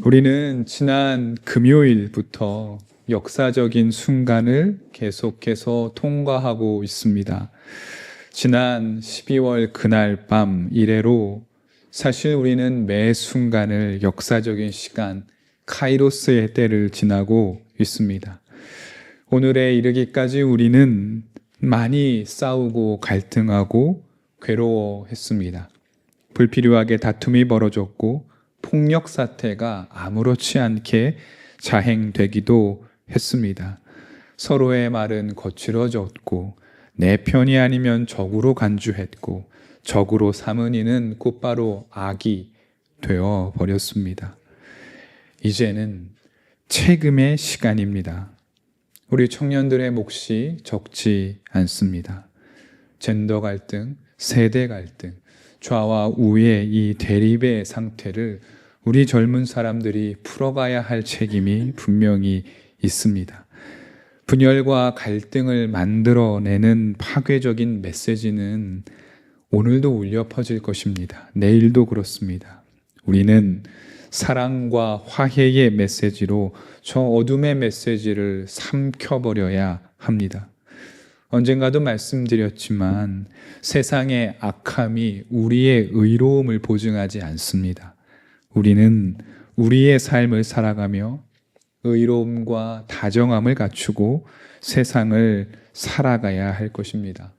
우리는 지난 금요일부터 역사적인 순간을 계속해서 통과하고 있습니다. 지난 12월 그날 밤 이래로 사실 우리는 매 순간을 역사적인 시간, 카이로스의 때를 지나고 있습니다. 오늘에 이르기까지 우리는 많이 싸우고 갈등하고 괴로워했습니다. 불필요하게 다툼이 벌어졌고 폭력 사태가 아무렇지 않게 자행되기도 했습니다. 서로의 말은 거칠어졌고 내 편이 아니면 적으로 간주했고 적으로 삼은 이는 곧바로 악이 되어 버렸습니다. 이제는 책임의 시간입니다. 우리 청년들의 몫이 적지 않습니다. 젠더 갈등, 세대 갈등, 좌와 우의 이 대립의 상태를 우리 젊은 사람들이 풀어가야 할 책임이 분명히 있습니다. 분열과 갈등을 만들어내는 파괴적인 메시지는 오늘도 울려 퍼질 것입니다. 내일도 그렇습니다. 우리는 사랑과 화해의 메시지로 저 어둠의 메시지를 삼켜버려야 합니다. 언젠가도 말씀드렸지만 세상의 악함이 우리의 의로움을 보증하지 않습니다. 우리는 우리의 삶을 살아가며 의로움과 다정함을 갖추고 세상을 살아가야 할 것입니다.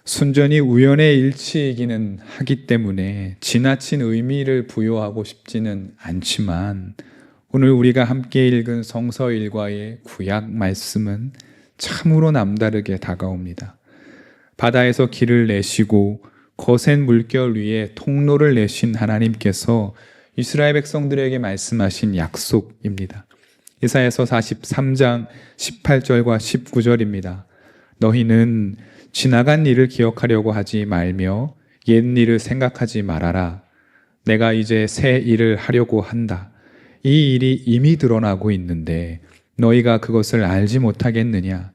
순전히 우연의 일치이기는 하기 때문에 지나친 의미를 부여하고 싶지는 않지만 오늘 우리가 함께 읽은 성서 일과의 구약 말씀은 참으로 남다르게 다가옵니다. 바다에서 길을 내시고 거센 물결 위에 통로를 내신 하나님께서 이스라엘 백성들에게 말씀하신 약속입니다. 이사야서 43장 18절과 19절입니다. 너희는 지나간 일을 기억하려고 하지 말며 옛 일을 생각하지 말아라. 내가 이제 새 일을 하려고 한다. 이 일이 이미 드러나고 있는데 너희가 그것을 알지 못하겠느냐?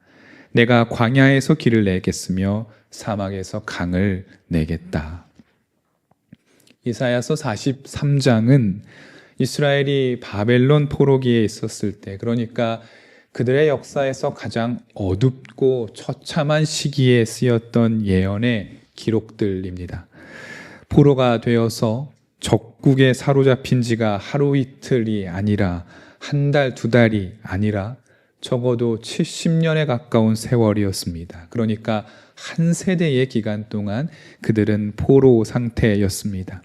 내가 광야에서 길을 내겠으며 사막에서 강을 내겠다. 이사야서 43장은 이스라엘이 바벨론 포로기에 있었을 때, 그러니까 그들의 역사에서 가장 어둡고 처참한 시기에 쓰였던 예언의 기록들입니다. 포로가 되어서 적국에 사로잡힌 지가 하루 이틀이 아니라 한 달, 두 달이 아니라 적어도 70년에 가까운 세월이었습니다. 그러니까 한 세대의 기간 동안 그들은 포로 상태였습니다.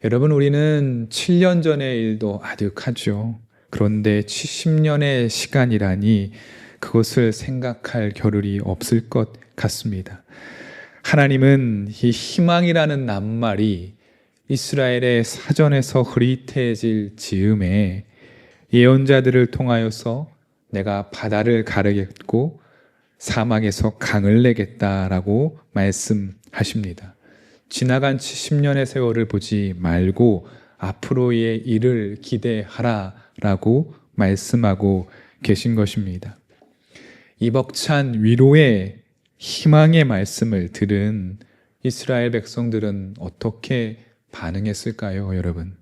여러분, 우리는 7년 전의 일도 아득하죠. 그런데 70년의 시간이라니 그것을 생각할 겨를이 없을 것 같습니다. 하나님은 이 희망이라는 낱말이 이스라엘의 사전에서 흐릿해질 즈음에 예언자들을 통하여서 내가 바다를 가르겠고 사막에서 강을 내겠다라고 말씀하십니다. 지나간 70년의 세월을 보지 말고 앞으로의 일을 기대하라라고 말씀하고 계신 것입니다. 이 벅찬 위로의 희망의 말씀을 들은 이스라엘 백성들은 어떻게 반응했을까요, 여러분?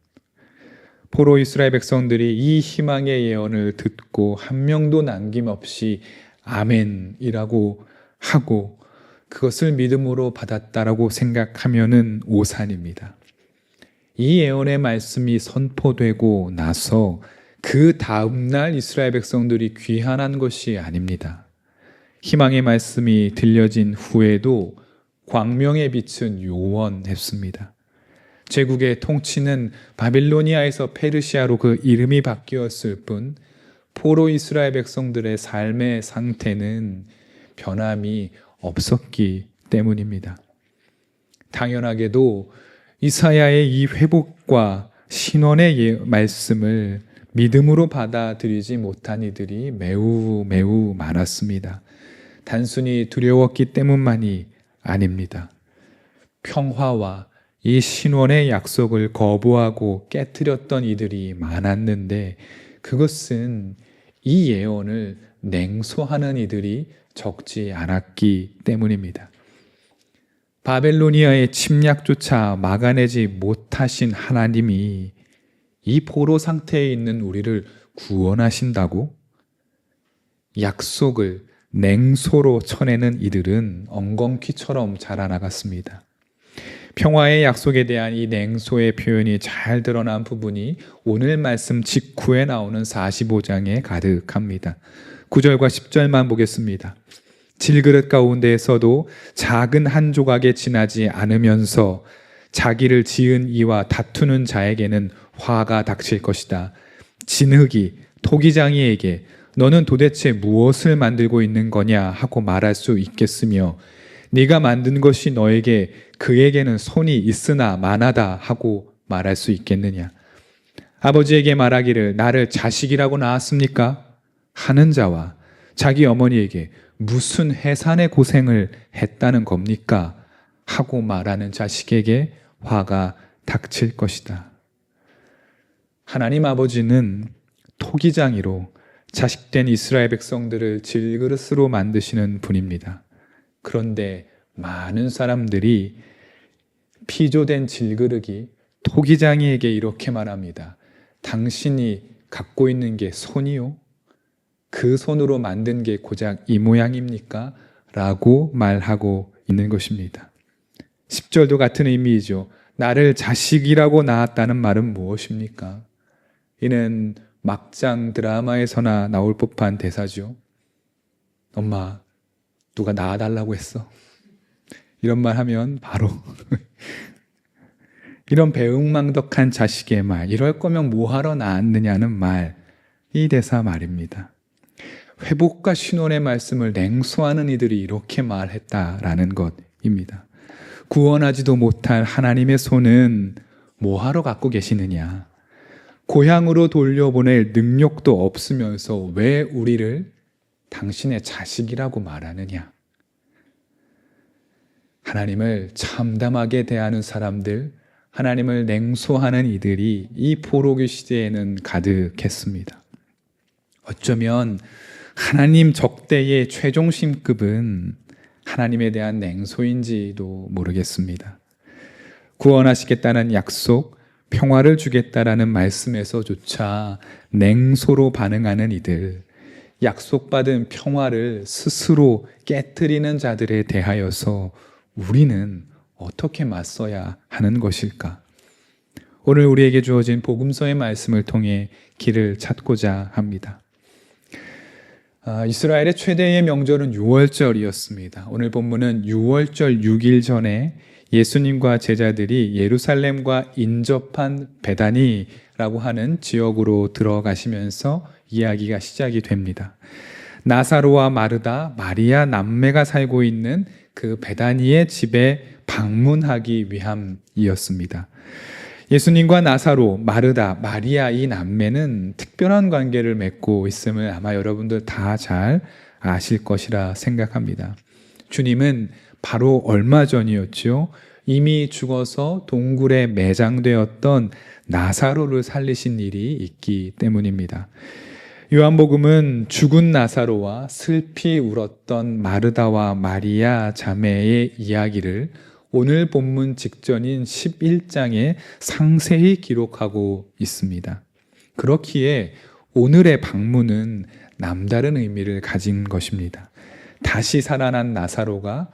포로 이스라엘 백성들이 이 희망의 예언을 듣고 한 명도 남김없이 아멘이라고 하고 그것을 믿음으로 받았다라고 생각하면은 오산입니다. 이 예언의 말씀이 선포되고 나서 그 다음날 이스라엘 백성들이 귀환한 것이 아닙니다. 희망의 말씀이 들려진 후에도 광명의 빛은 요원했습니다. 제국의 통치는 바빌로니아에서 페르시아로 그 이름이 바뀌었을 뿐 포로 이스라엘 백성들의 삶의 상태는 변함이 없었기 때문입니다. 당연하게도 이사야의 이 회복과 신원의 말씀을 믿음으로 받아들이지 못한 이들이 매우 많았습니다. 단순히 두려웠기 때문만이 아닙니다. 평화와 이 신원의 약속을 거부하고 깨뜨렸던 이들이 많았는데 그것은 이 예언을 냉소하는 이들이 적지 않았기 때문입니다. 바벨로니아의 침략조차 막아내지 못하신 하나님이 이 포로 상태에 있는 우리를 구원하신다고? 약속을 냉소로 쳐내는 이들은 엉겅퀴처럼 자라나갔습니다. 평화의 약속에 대한 이 냉소의 표현이 잘 드러난 부분이 오늘 말씀 직후에 나오는 45장에 가득합니다. 9절과 10절만 보겠습니다. 질그릇 가운데에서도 작은 한 조각에 지나지 않으면서 자기를 지은 이와 다투는 자에게는 화가 닥칠 것이다. 진흙이 토기장이에게 너는 도대체 무엇을 만들고 있는 거냐 하고 말할 수 있겠으며 네가 만든 것이 너에게 그에게는 손이 있으나 만하다 하고 말할 수 있겠느냐. 아버지에게 말하기를 나를 자식이라고 낳았습니까? 하는 자와 자기 어머니에게 무슨 해산의 고생을 했다는 겁니까? 하고 말하는 자식에게 화가 닥칠 것이다. 하나님 아버지는 토기장이로 자식된 이스라엘 백성들을 질그릇으로 만드시는 분입니다. 그런데 많은 사람들이 피조된 질그릇이 토기장이에게 이렇게 말합니다. 당신이 갖고 있는 게 손이요? 그 손으로 만든 게 고작 이 모양입니까? 라고 말하고 있는 것입니다. 10절도 같은 의미이죠. 나를 자식이라고 낳았다는 말은 무엇입니까? 이는 막장 드라마에서나 나올 법한 대사죠. 엄마, 누가 낳아달라고 했어? 이런 말 하면 바로 이런 배은망덕한 자식의 말, 이럴 거면 뭐하러 낳았느냐는 말, 이 대사 말입니다. 회복과 신원의 말씀을 냉소하는 이들이 이렇게 말했다라는 것입니다. 구원하지도 못할 하나님의 손은 뭐하러 갖고 계시느냐? 고향으로 돌려보낼 능력도 없으면서 왜 우리를 당신의 자식이라고 말하느냐? 하나님을 참담하게 대하는 사람들, 하나님을 냉소하는 이들이 이 포로기 시대에는 가득했습니다. 어쩌면 하나님 적대의 최종심급은 하나님에 대한 냉소인지도 모르겠습니다. 구원하시겠다는 약속, 평화를 주겠다라는 말씀에서조차 냉소로 반응하는 이들, 약속받은 평화를 스스로 깨트리는 자들에 대하여서 우리는 어떻게 맞서야 하는 것일까? 오늘 우리에게 주어진 복음서의 말씀을 통해 길을 찾고자 합니다. 이스라엘의 최대의 명절은 유월절이었습니다. 오늘 본문은 유월절 6일 전에 예수님과 제자들이 예루살렘과 인접한 베다니라고 하는 지역으로 들어가시면서 이야기가 시작이 됩니다. 나사로와 마르다, 마리아 남매가 살고 있는 그 베다니의 집에 방문하기 위함이었습니다. 예수님과 나사로, 마르다, 마리아 이 남매는 특별한 관계를 맺고 있음을 아마 여러분들 다 잘 아실 것이라 생각합니다. 주님은 바로 얼마 전이었죠. 이미 죽어서 동굴에 매장되었던 나사로를 살리신 일이 있기 때문입니다. 요한복음은 죽은 나사로와 슬피 울었던 마르다와 마리아 자매의 이야기를 오늘 본문 직전인 11장에 상세히 기록하고 있습니다. 그렇기에 오늘의 방문은 남다른 의미를 가진 것입니다. 다시 살아난 나사로가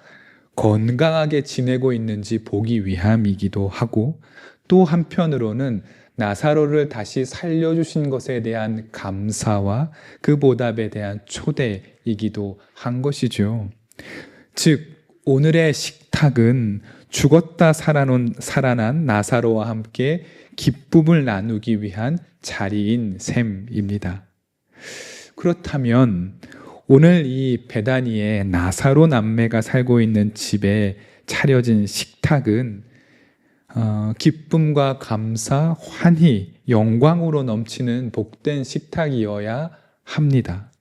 건강하게 지내고 있는지 보기 위함이기도 하고, 또 한편으로는 나사로를 다시 살려주신 것에 대한 감사와 그 보답에 대한 초대이기도 한 것이죠. 즉 오늘의 식탁은 죽었다 살아난 나사로와 함께 기쁨을 나누기 위한 자리인 셈입니다. 그렇다면 오늘 이 베다니의 나사로 남매가 살고 있는 집에 차려진 식탁은 기쁨과 감사, 환희, 영광으로 넘치는 복된 식탁이어야 합니다.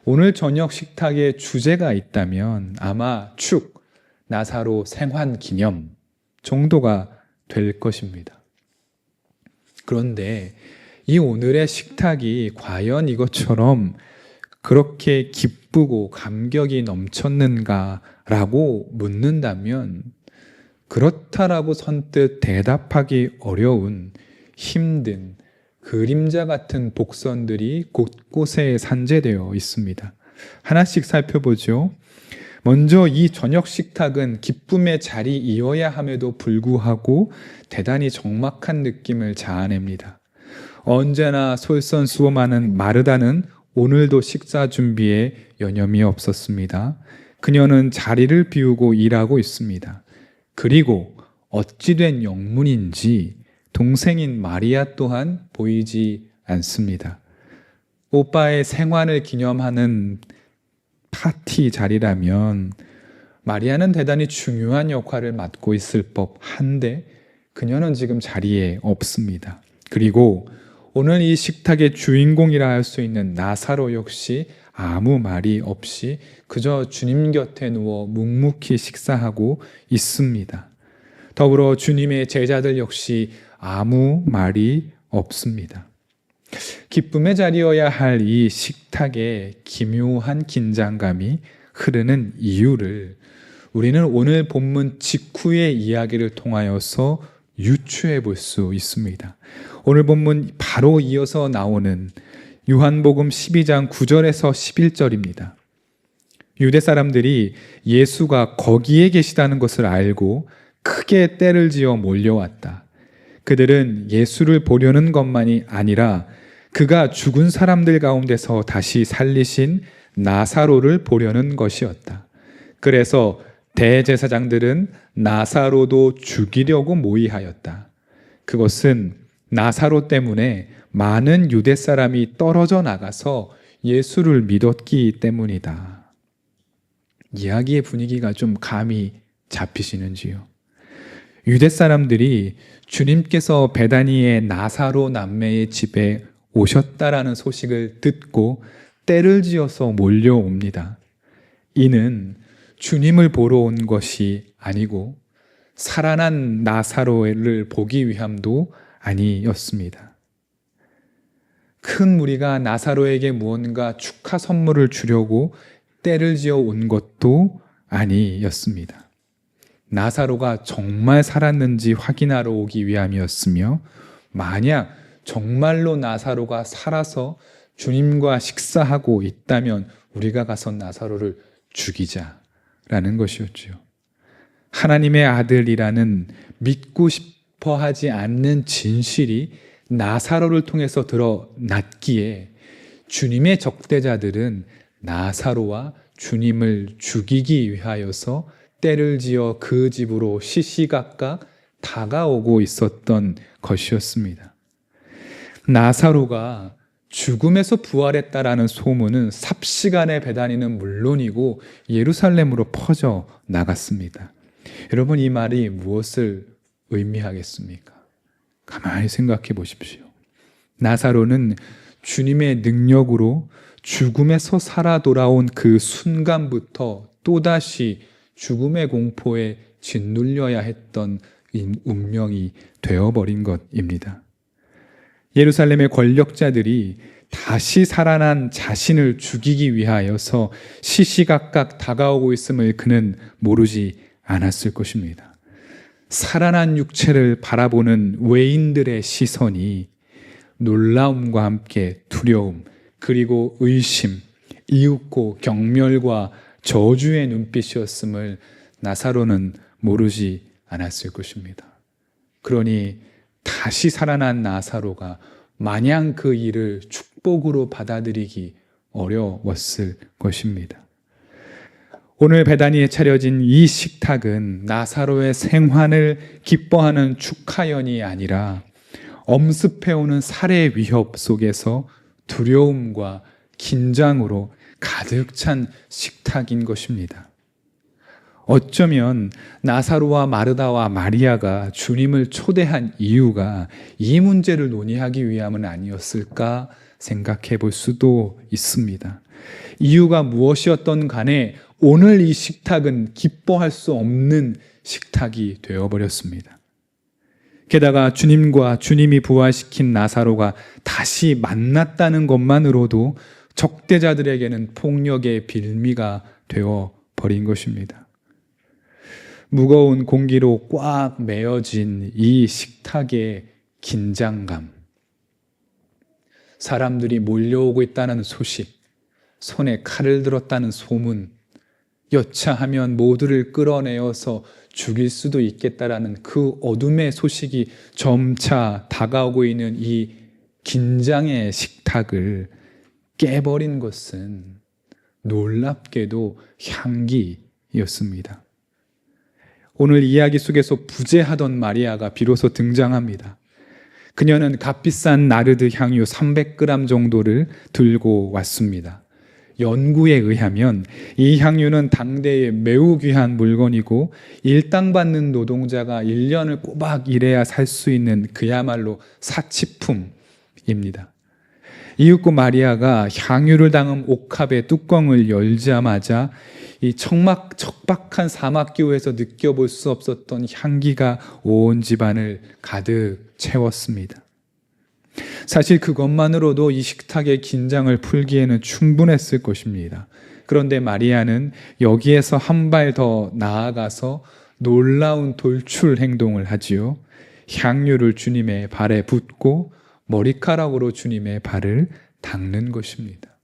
오늘 저녁 식탁에 주제가 있다면 아마 축, 나사로 생환 기념 정도가 될 것입니다. 그런데 이 오늘의 식탁이 과연 이것처럼 그렇게 기쁘고 감격이 넘쳤는가라고 묻는다면 그렇다라고 선뜻 대답하기 어려운 힘든 그림자 같은 복선들이 곳곳에 산재되어 있습니다. 하나씩 살펴보죠. 먼저 이 저녁 식탁은 기쁨의 자리이어야 함에도 불구하고 대단히 적막한 느낌을 자아냅니다. 언제나 솔선수범하는 마르다는 오늘도 식사 준비에 여념이 없었습니다. 그녀는 자리를 비우고 일하고 있습니다. 그리고 어찌된 영문인지 동생인 마리아 또한 보이지 않습니다. 오빠의 생환을 기념하는 파티 자리라면 마리아는 대단히 중요한 역할을 맡고 있을 법한데 그녀는 지금 자리에 없습니다. 그리고 오늘 이 식탁의 주인공이라 할 수 있는 나사로 역시 아무 말이 없이 그저 주님 곁에 누워 묵묵히 식사하고 있습니다. 더불어 주님의 제자들 역시 아무 말이 없습니다. 기쁨의 자리여야 할 이 식탁에 기묘한 긴장감이 흐르는 이유를 우리는 오늘 본문 직후의 이야기를 통하여서 유추해 볼 수 있습니다. 오늘 본문 바로 이어서 나오는 요한복음 12장 9절에서 11절입니다. 유대 사람들이 예수가 거기에 계시다는 것을 알고 크게 떼를 지어 몰려왔다. 그들은 예수를 보려는 것만이 아니라 그가 죽은 사람들 가운데서 다시 살리신 나사로를 보려는 것이었다. 그래서 대제사장들은 나사로도 죽이려고 모의하였다. 그것은 나사로 때문에 많은 유대 사람이 떨어져 나가서 예수를 믿었기 때문이다. 이야기의 분위기가 좀 감이 잡히시는지요? 유대 사람들이 주님께서 베다니의 나사로 남매의 집에 오셨다라는 소식을 듣고 떼를 지어서 몰려옵니다. 이는 주님을 보러 온 것이 아니고 살아난 나사로를 보기 위함도 아니었습니다. 큰 무리가 나사로에게 무언가 축하 선물을 주려고 떼를 지어 온 것도 아니었습니다. 나사로가 정말 살았는지 확인하러 오기 위함이었으며 만약 정말로 나사로가 살아서 주님과 식사하고 있다면 우리가 가서 나사로를 죽이자라는 것이었죠. 하나님의 아들이라는 믿고 싶어 하지 않는 진실이 나사로를 통해서 드러났기에 주님의 적대자들은 나사로와 주님을 죽이기 위하여서 떼를 지어 그 집으로 시시각각 다가오고 있었던 것이었습니다. 나사로가 죽음에서 부활했다라는 소문은 삽시간에 베다니는 물론이고 예루살렘으로 퍼져 나갔습니다. 여러분, 이 말이 무엇을 의미하겠습니까? 가만히 생각해 보십시오. 나사로는 주님의 능력으로 죽음에서 살아 돌아온 그 순간부터 또다시 죽음의 공포에 짓눌려야 했던 운명이 되어버린 것입니다. 예루살렘의 권력자들이 다시 살아난 자신을 죽이기 위하여서 시시각각 다가오고 있음을 그는 모르지 않았을 것입니다. 살아난 육체를 바라보는 외인들의 시선이 놀라움과 함께 두려움, 그리고 의심, 이윽고 경멸과 저주의 눈빛이었음을 나사로는 모르지 않았을 것입니다. 그러니 다시 살아난 나사로가 마냥 그 일을 축복으로 받아들이기 어려웠을 것입니다. 오늘 베다니에 차려진 이 식탁은 나사로의 생환을 기뻐하는 축하연이 아니라 엄습해오는 살해 위협 속에서 두려움과 긴장으로 가득 찬 식탁인 것입니다. 어쩌면 나사로와 마르다와 마리아가 주님을 초대한 이유가 이 문제를 논의하기 위함은 아니었을까 생각해 볼 수도 있습니다. 이유가 무엇이었던 간에 오늘 이 식탁은 기뻐할 수 없는 식탁이 되어버렸습니다. 게다가 주님과 주님이 부활시킨 나사로가 다시 만났다는 것만으로도 적대자들에게는 폭력의 빌미가 되어버린 것입니다. 무거운 공기로 꽉 메어진 이 식탁에 긴장감, 사람들이 몰려오고 있다는 소식, 손에 칼을 들었다는 소문, 여차하면 모두를 끌어내어서 죽일 수도 있겠다라는 그 어둠의 소식이 점차 다가오고 있는 이 긴장의 식탁을 깨버린 것은 놀랍게도 향기였습니다. 오늘 이야기 속에서 부재하던 마리아가 비로소 등장합니다. 그녀는 값비싼 나르드 향유 300g 정도를 들고 왔습니다. 연구에 의하면 이 향유는 당대의 매우 귀한 물건이고 일당받는 노동자가 1년을 꼬박 일해야 살 수 있는 그야말로 사치품입니다. 이윽고 마리아가 향유를 담은 옥합의 뚜껑을 열자마자 이 척박한 사막교에서 느껴볼 수 없었던 향기가 온 집안을 가득 채웠습니다. 사실 그것만으로도 이 식탁의 긴장을 풀기에는 충분했을 것입니다. 그런데 마리아는 여기에서 한 발 더 나아가서 놀라운 돌출 행동을 하지요. 향유를 주님의 발에 붓고 머리카락으로 주님의 발을 닦는 것입니다.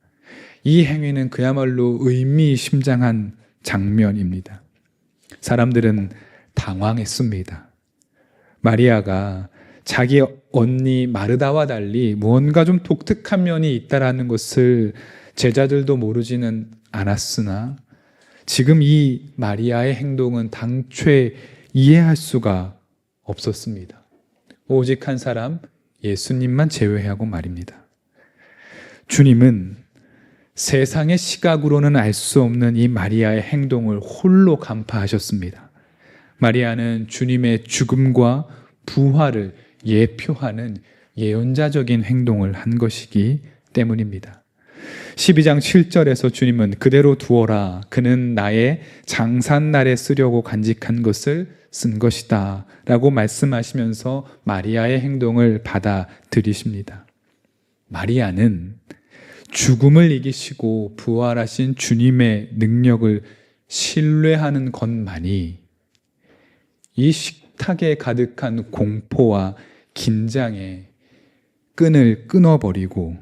이 행위는 그야말로 의미심장한 장면입니다. 사람들은 당황했습니다. 마리아가 자기 언니 마르다와 달리 무언가 좀 독특한 면이 있다라는 것을 제자들도 모르지는 않았으나 지금 이 마리아의 행동은 당초에 이해할 수가 없었습니다. 오직 한 사람, 예수님만 제외하고 말입니다. 주님은 세상의 시각으로는 알 수 없는 이 마리아의 행동을 홀로 간파하셨습니다. 마리아는 주님의 죽음과 부활을 예표하는 예언자적인 행동을 한 것이기 때문입니다. 12장 7절에서 주님은 그대로 두어라. 그는 나의 장산날에 쓰려고 간직한 것을 쓴 것이다 라고 말씀하시면서 마리아의 행동을 받아들이십니다. 마리아는 죽음을 이기시고 부활하신 주님의 능력을 신뢰하는 것만이 이 식탁에 가득한 공포와 긴장의 끈을 끊어버리고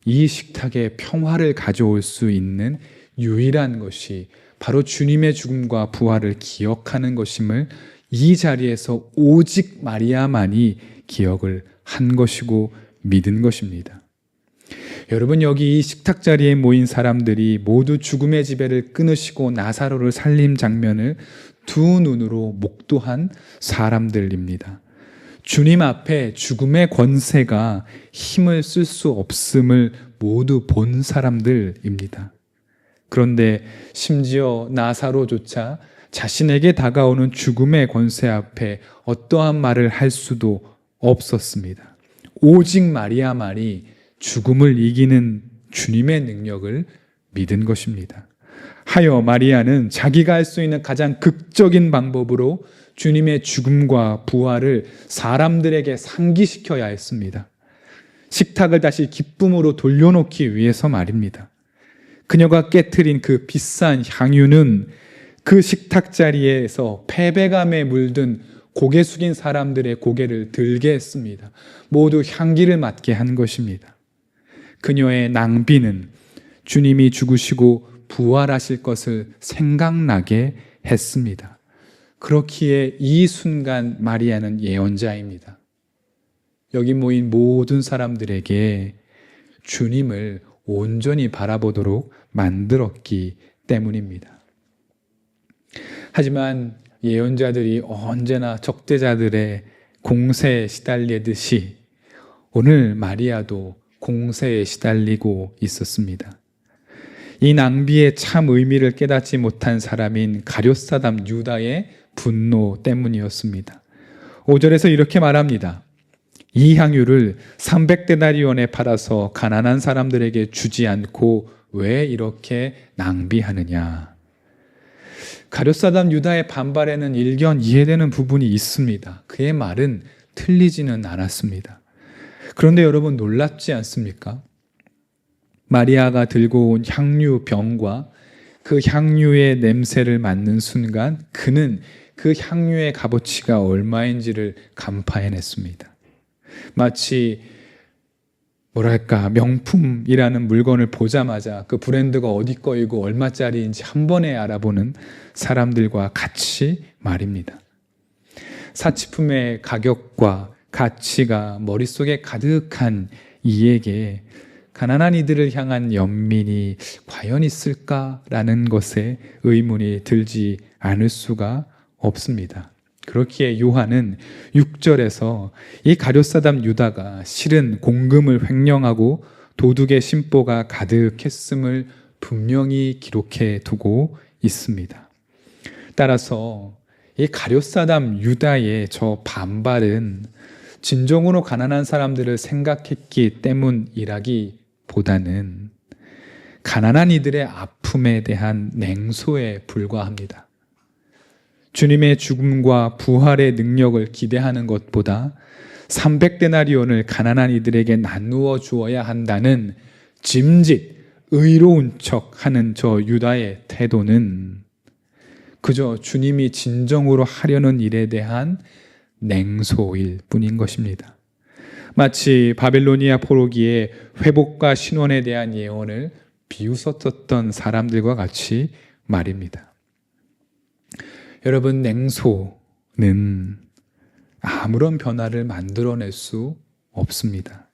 이 식탁에 평화를 가져올 수 있는 유일한 것이 바로 주님의 죽음과 부활을 기억하는 것임을 이 자리에서 오직 마리아만이 기억을 한 것이고 믿은 것입니다. 여러분, 여기 이 식탁 자리에 모인 사람들이 모두 죽음의 지배를 끊으시고 나사로를 살린 장면을 두 눈으로 목도한 사람들입니다. 주님 앞에 죽음의 권세가 힘을 쓸 수 없음을 모두 본 사람들입니다. 그런데 심지어 나사로조차 자신에게 다가오는 죽음의 권세 앞에 어떠한 말을 할 수도 없었습니다. 오직 마리아만이 죽음을 이기는 주님의 능력을 믿은 것입니다. 하여 마리아는 자기가 할 수 있는 가장 극적인 방법으로 주님의 죽음과 부활을 사람들에게 상기시켜야 했습니다. 식탁을 다시 기쁨으로 돌려놓기 위해서 말입니다. 그녀가 깨트린 그 비싼 향유는 그 식탁 자리에서 패배감에 물든 고개 숙인 사람들의 고개를 들게 했습니다. 모두 향기를 맡게 한 것입니다. 그녀의 낭비는 주님이 죽으시고 부활하실 것을 생각나게 했습니다. 그렇기에 이 순간 마리아는 예언자입니다. 여기 모인 모든 사람들에게 주님을 온전히 바라보도록 만들었기 때문입니다. 하지만 예언자들이 언제나 적대자들의 공세에 시달리듯이 오늘 마리아도 공세에 시달리고 있었습니다. 이 낭비의 참 의미를 깨닫지 못한 사람인 가룟사람 유다의 분노 때문이었습니다. 5절에서 이렇게 말합니다. 이 향유를 300데나리온에 팔아서 가난한 사람들에게 주지 않고 왜 이렇게 낭비하느냐. 가룟사람 유다의 반발에는 일견 이해되는 부분이 있습니다. 그의 말은 틀리지는 않았습니다. 그런데 여러분, 놀랍지 않습니까? 마리아가 들고 온 향유병과 그 향유의 냄새를 맡는 순간 그는 그 향유의 값어치가 얼마인지를 간파해냈습니다. 마치 명품이라는 물건을 보자마자 그 브랜드가 어디 거이고 얼마짜리인지 한 번에 알아보는 사람들과 같이 말입니다. 사치품의 가격과 가치가 머릿속에 가득한 이에게 가난한 이들을 향한 연민이 과연 있을까라는 것에 의문이 들지 않을 수가 없습니다. 그렇기에 요한은 6절에서 이 가룟사람 유다가 실은 공금을 횡령하고 도둑의 심보가 가득했음을 분명히 기록해 두고 있습니다. 따라서 이 가룟사람 유다의 저 반발은 진정으로 가난한 사람들을 생각했기 때문이라기보다는 가난한 이들의 아픔에 대한 냉소에 불과합니다. 주님의 죽음과 부활의 능력을 기대하는 것보다 300데나리온을 가난한 이들에게 나누어 주어야 한다는 짐짓, 의로운 척하는 저 유다의 태도는 그저 주님이 진정으로 하려는 일에 대한 냉소일 뿐인 것입니다. 마치 바벨로니아 포로기의 회복과 신원에 대한 예언을 비웃었던 사람들과 같이 말입니다. 여러분, 냉소는 아무런 변화를 만들어낼 수 없습니다.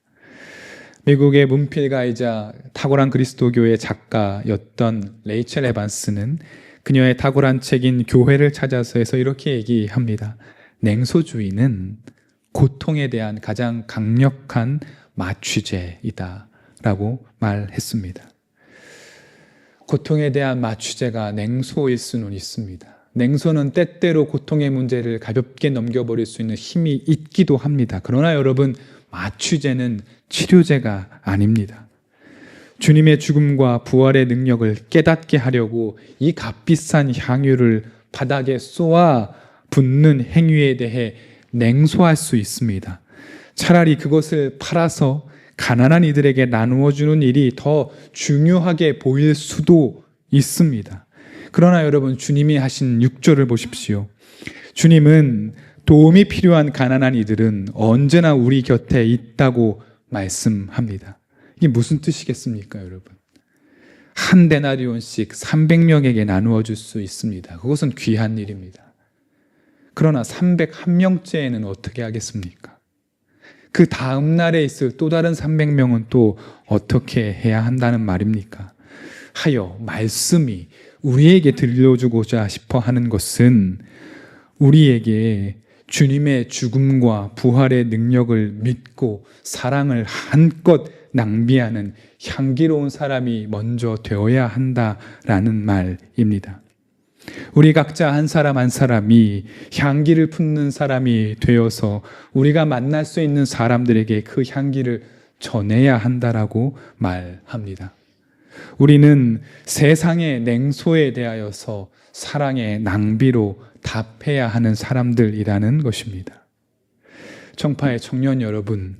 미국의 문필가이자 탁월한 그리스도교의 작가였던 레이첼 에반스는 그녀의 탁월한 책인 교회를 찾아서에서 이렇게 얘기합니다. 냉소주의는 고통에 대한 가장 강력한 마취제이다 라고 말했습니다. 고통에 대한 마취제가 냉소일 수는 있습니다. 냉소는 때때로 고통의 문제를 가볍게 넘겨버릴 수 있는 힘이 있기도 합니다. 그러나 여러분, 마취제는 치료제가 아닙니다. 주님의 죽음과 부활의 능력을 깨닫게 하려고 이 값비싼 향유를 바닥에 쏘아 붓는 행위에 대해 냉소할 수 있습니다. 차라리 그것을 팔아서 가난한 이들에게 나누어 주는 일이 더 중요하게 보일 수도 있습니다. 그러나 여러분, 주님이 하신 6절을 보십시오. 주님은 도움이 필요한 가난한 이들은 언제나 우리 곁에 있다고 말씀합니다. 이게 무슨 뜻이겠습니까, 여러분? 한 데나리온씩 300명에게 나누어 줄 수 있습니다. 그것은 귀한 일입니다. 그러나 301명째에는 어떻게 하겠습니까? 그 다음 날에 있을 또 다른 300명은 또 어떻게 해야 한다는 말입니까? 하여 말씀이 우리에게 들려주고자 싶어 하는 것은 우리에게 주님의 죽음과 부활의 능력을 믿고 사랑을 한껏 낭비하는 향기로운 사람이 먼저 되어야 한다라는 말입니다. 우리 각자 한 사람 한 사람이 향기를 품는 사람이 되어서 우리가 만날 수 있는 사람들에게 그 향기를 전해야 한다라고 말합니다. 우리는 세상의 냉소에 대하여서 사랑의 낭비로 답해야 하는 사람들이라는 것입니다. 청파의 청년 여러분,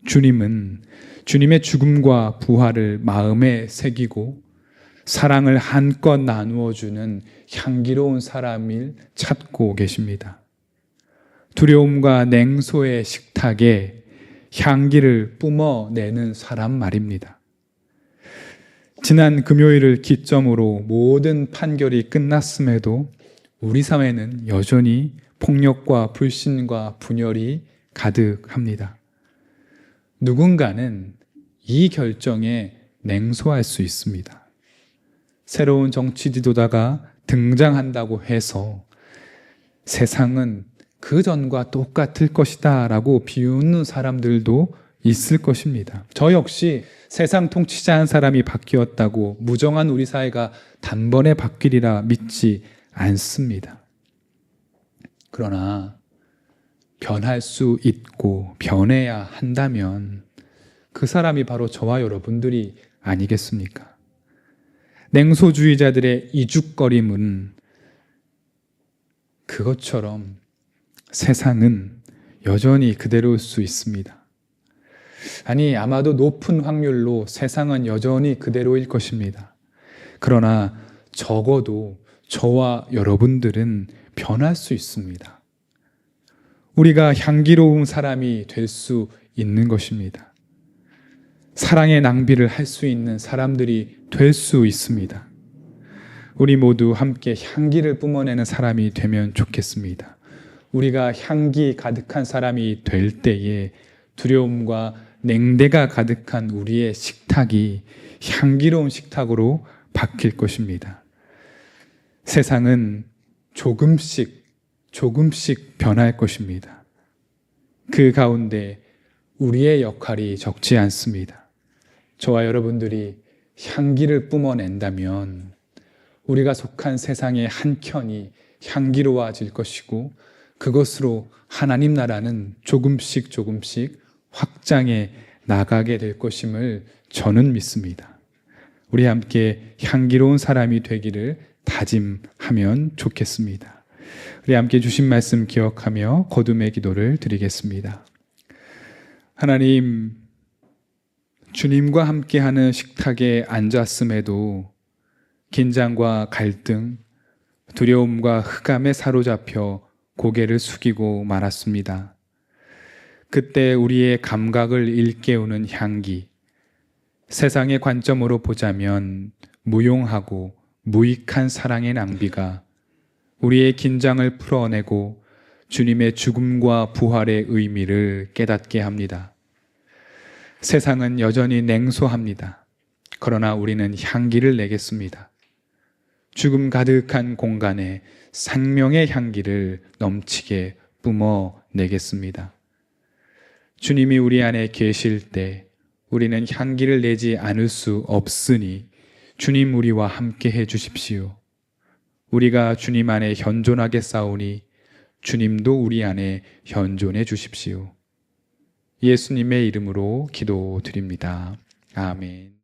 주님은 주님의 죽음과 부활을 마음에 새기고 사랑을 한껏 나누어 주는 향기로운 사람을 찾고 계십니다. 두려움과 냉소의 식탁에 향기를 뿜어내는 사람 말입니다. 지난 금요일을 기점으로 모든 판결이 끝났음에도 우리 사회는 여전히 폭력과 불신과 분열이 가득합니다. 누군가는 이 결정에 냉소할 수 있습니다. 새로운 정치 지도자가 등장한다고 해서 세상은 그 전과 똑같을 것이다 라고 비웃는 사람들도 있을 것입니다. 저 역시 세상 통치자 한 사람이 바뀌었다고 무정한 우리 사회가 단번에 바뀌리라 믿지 않습니다. 그러나 변할 수 있고 변해야 한다면 그 사람이 바로 저와 여러분들이 아니겠습니까? 냉소주의자들의 이죽거림은 그것처럼 세상은 여전히 그대로일 수 있습니다. 아니, 아마도 높은 확률로 세상은 여전히 그대로일 것입니다. 그러나 적어도 저와 여러분들은 변할 수 있습니다. 우리가 향기로운 사람이 될 수 있는 것입니다. 사랑의 낭비를 할 수 있는 사람들이 될 수 있습니다. 우리 모두 함께 향기를 뿜어내는 사람이 되면 좋겠습니다. 우리가 향기 가득한 사람이 될 때에 두려움과 냉대가 가득한 우리의 식탁이 향기로운 식탁으로 바뀔 것입니다. 세상은 조금씩 변할 것입니다. 그 가운데 우리의 역할이 적지 않습니다. 저와 여러분들이 향기를 뿜어낸다면 우리가 속한 세상의 한켠이 향기로워질 것이고 그것으로 하나님 나라는 조금씩 확장해 나가게 될 것임을 저는 믿습니다. 우리 함께 향기로운 사람이 되기를 다짐하면 좋겠습니다. 우리 함께 주신 말씀 기억하며 거듭의 기도를 드리겠습니다. 하나님, 주님과 함께하는 식탁에 앉았음에도 긴장과 갈등, 두려움과 흑암에 사로잡혀 고개를 숙이고 말았습니다. 그때 우리의 감각을 일깨우는 향기, 세상의 관점으로 보자면 무용하고 무익한 사랑의 낭비가 우리의 긴장을 풀어내고 주님의 죽음과 부활의 의미를 깨닫게 합니다. 세상은 여전히 냉소합니다. 그러나 우리는 향기를 내겠습니다. 죽음 가득한 공간에 생명의 향기를 넘치게 뿜어내겠습니다. 주님이 우리 안에 계실 때 우리는 향기를 내지 않을 수 없으니 주님 우리와 함께 해 주십시오. 우리가 주님 안에 현존하게 싸우니 주님도 우리 안에 현존해 주십시오. 예수님의 이름으로 기도드립니다. 아멘.